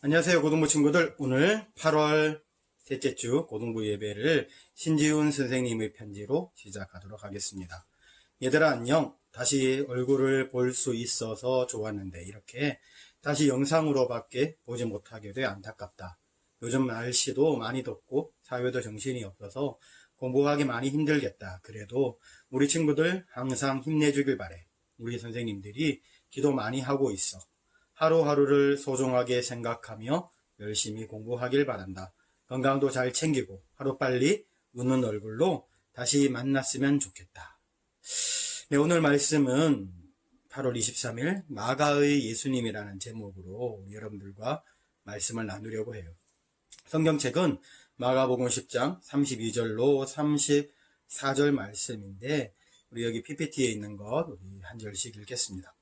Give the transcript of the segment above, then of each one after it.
안녕하세요, 고등부 친구들. 오늘 8월 셋째 주 고등부 예배를 신지훈 선생님의 편지로 시작하도록 하겠습니다. 얘들아 안녕. 다시 얼굴을 볼 수 있어서 좋았는데 이렇게 다시 영상으로밖에 보지 못하게 돼 안타깝다. 요즘 날씨도 많이 덥고 사회도 정신이 없어서 공부하기 많이 힘들겠다. 그래도 우리 친구들 항상 힘내주길 바래. 우리 선생님들이 기도 많이 하고 있어. 하루하루를 소중하게 생각하며 열심히 공부하길 바란다. 건강도 잘 챙기고 하루빨리 웃는 얼굴로 다시 만났으면 좋겠다. 네, 오늘 말씀은 8월 23일 마가의 예수님이라는 제목으로 여러분들과 말씀을 나누려고 해요. 성경책은 마가복음 10장 32절로 34절 말씀인데 우리 여기 PPT에 있는 것 우리 한 절씩 읽겠습니다.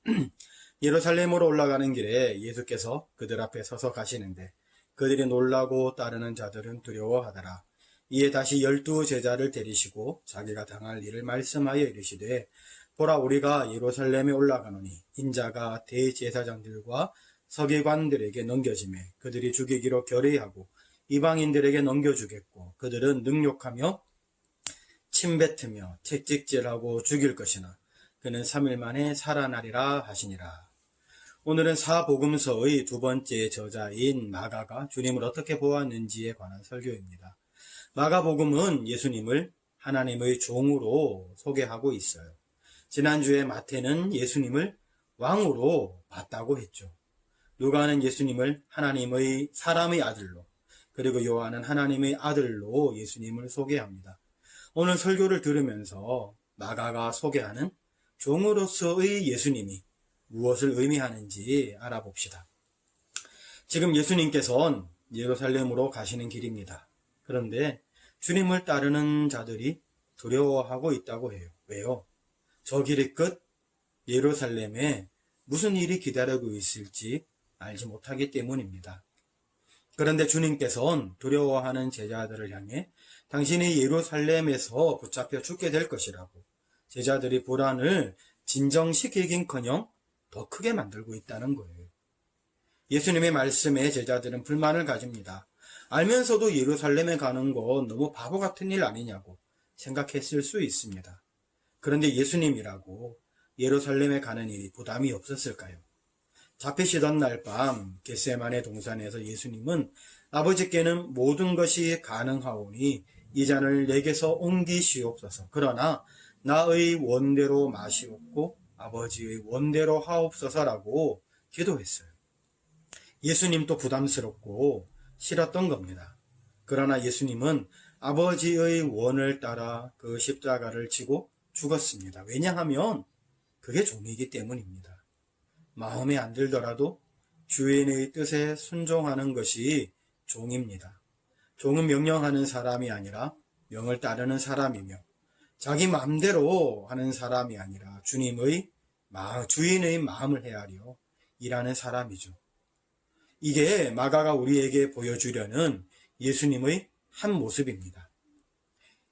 예루살렘으로 올라가는 길에 예수께서 그들 앞에 서서 가시는데 그들이 놀라고 따르는 자들은 두려워하더라. 이에 다시 12 제자를 데리시고 자기가 당할 일을 말씀하여 이르시되 보라 우리가 예루살렘에 올라가노니 인자가 대제사장들과 서기관들에게 넘겨지매 그들이 죽이기로 결의하고 이방인들에게 넘겨주겠고 그들은 능욕하며 침뱉으며 채찍질하고 죽일 것이나 그는 3일 만에 살아나리라 하시니라. 오늘은 사복음서의 두 번째 저자인 마가가 주님을 어떻게 보았는지에 관한 설교입니다. 마가복음은 예수님을 하나님의 종으로 소개하고 있어요. 지난주에 마태는 예수님을 왕으로 봤다고 했죠. 누가는 예수님을 하나님의 사람의 아들로, 그리고 요한은 하나님의 아들로 예수님을 소개합니다. 오늘 설교를 들으면서 마가가 소개하는 종으로서의 예수님이 무엇을 의미하는지 알아봅시다. 지금 예수님께서는 예루살렘으로 가시는 길입니다. 그런데 주님을 따르는 자들이 두려워하고 있다고 해요. 왜요? 저 길의 끝 예루살렘에 무슨 일이 기다리고 있을지 알지 못하기 때문입니다. 그런데 주님께서는 두려워하는 제자들을 향해 당신이 예루살렘에서 붙잡혀 죽게 될 것이라고 제자들이 불안을 진정시키긴커녕 더 크게 만들고 있다는 거예요. 예수님의 말씀에 제자들은 불만을 가집니다. 알면서도 예루살렘에 가는 건 너무 바보 같은 일 아니냐고 생각했을 수 있습니다. 그런데 예수님이라고 예루살렘에 가는 일이 부담이 없었을까요? 잡히시던 날 밤 겟세마네 동산에서 예수님은 아버지께는 모든 것이 가능하오니 이 잔을 내게서 옮기시옵소서. 그러나 나의 원대로 마시옵고 아버지의 원대로 하옵소서라고 기도했어요. 예수님도 부담스럽고 싫었던 겁니다. 그러나 예수님은 아버지의 원을 따라 그 십자가를 지고 죽었습니다. 왜냐하면 그게 종이기 때문입니다. 마음에 안 들더라도 주인의 뜻에 순종하는 것이 종입니다. 종은 명령하는 사람이 아니라 명을 따르는 사람이며 자기 마음대로 하는 사람이 아니라 주인의 마음을 헤아려 일하는 사람이죠. 이게 마가가 우리에게 보여주려는 예수님의 한 모습입니다.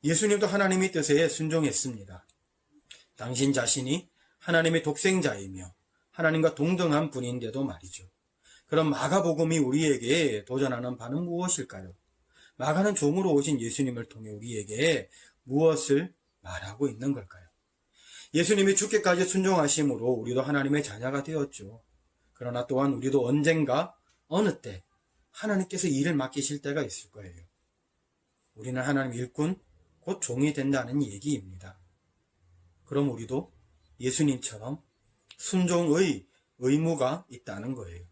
예수님도 하나님의 뜻에 순종했습니다. 당신 자신이 하나님의 독생자이며 하나님과 동등한 분인데도 말이죠. 그럼 마가복음이 우리에게 도전하는 바는 무엇일까요? 마가는 종으로 오신 예수님을 통해 우리에게 무엇을 말하고 있는 걸까요? 예수님이 죽기까지 순종하심으로 우리도 하나님의 자녀가 되었죠. 그러나 또한 우리도 언젠가 어느 때 하나님께서 일을 맡기실 때가 있을 거예요. 우리는 하나님 일꾼, 곧 종이 된다는 얘기입니다. 그럼 우리도 예수님처럼 순종의 의무가 있다는 거예요.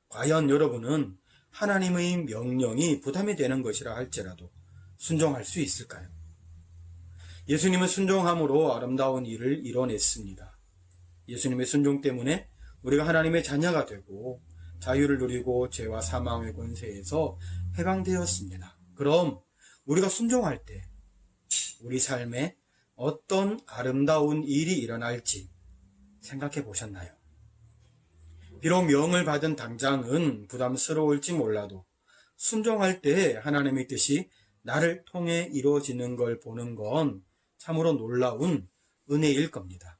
과연 여러분은 하나님의 명령이 부담이 되는 것이라 할지라도 순종할 수 있을까요? 예수님은 순종함으로 아름다운 일을 이뤄냈습니다. 예수님의 순종 때문에 우리가 하나님의 자녀가 되고 자유를 누리고 죄와 사망의 권세에서 해방되었습니다. 그럼 우리가 순종할 때 우리 삶에 어떤 아름다운 일이 일어날지 생각해 보셨나요? 비록 명을 받은 당장은 부담스러울지 몰라도 순종할 때 하나님의 뜻이 나를 통해 이루어지는 걸 보는 건 참으로 놀라운 은혜일 겁니다.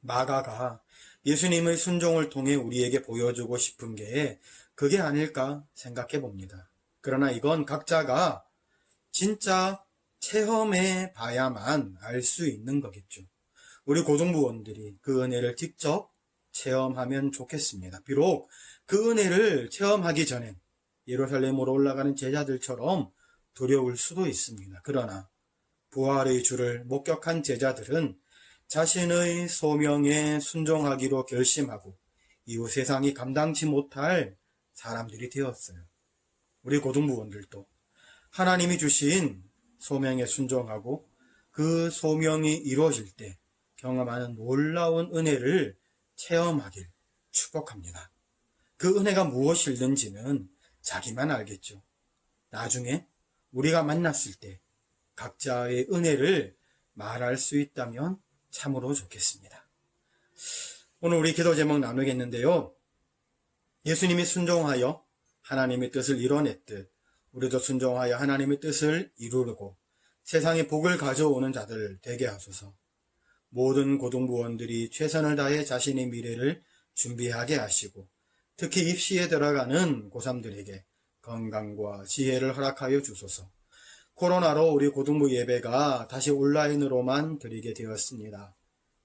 마가가 예수님의 순종을 통해 우리에게 보여주고 싶은 게 그게 아닐까 생각해 봅니다. 그러나 이건 각자가 진짜 체험해 봐야만 알 수 있는 거겠죠. 우리 고등부원들이 그 은혜를 직접 체험하면 좋겠습니다. 비록 그 은혜를 체험하기 전엔 예루살렘으로 올라가는 제자들처럼 두려울 수도 있습니다. 그러나 부활의 주를 목격한 제자들은 자신의 소명에 순종하기로 결심하고 이후 세상이 감당치 못할 사람들이 되었어요. 우리 고등부원들도 하나님이 주신 소명에 순종하고 그 소명이 이루어질 때 경험하는 놀라운 은혜를 체험하길 축복합니다. 그 은혜가 무엇이든지는 자기만 알겠죠. 나중에 우리가 만났을 때 각자의 은혜를 말할 수 있다면 참으로 좋겠습니다. 오늘 우리 기도 제목 나누겠는데요. 예수님이 순종하여 하나님의 뜻을 이뤄냈듯 우리도 순종하여 하나님의 뜻을 이루고 세상에 복을 가져오는 자들 되게 하소서. 모든 고등부원들이 최선을 다해 자신의 미래를 준비하게 하시고 특히 입시에 들어가는 고3들에게 건강과 지혜를 허락하여 주소서. 코로나로 우리 고등부 예배가 다시 온라인으로만 드리게 되었습니다.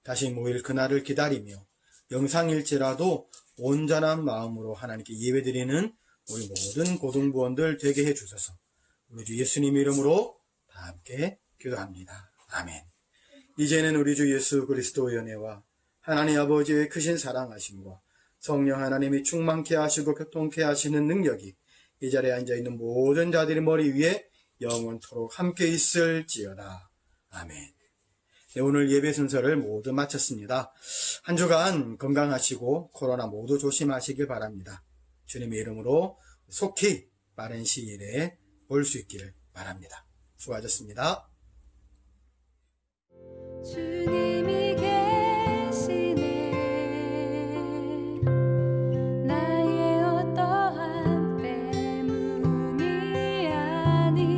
다시 모일 그날을 기다리며 영상일지라도 온전한 마음으로 하나님께 예배드리는 우리 모든 고등부원들 되게 해주셔서 우리 주 예수님 이름으로 다 함께 기도합니다. 아멘. 이제는 우리 주 예수 그리스도의 은혜와 하나님 아버지의 크신 사랑하심과 성령 하나님이 충만케 하시고 교통케 하시는 능력이 이 자리에 앉아있는 모든 자들의 머리 위에 영원토록 함께 있을지어다. 아멘. 네, 오늘 예배 순서를 모두 마쳤습니다. 한 주간 건강하시고 코로나 모두 조심하시길 바랍니다. 주님의 이름으로 속히 빠른 시일에 볼 수 있기를 바랍니다. 수고하셨습니다. 주님이 계시네. 나의 어떠한 때문이 아니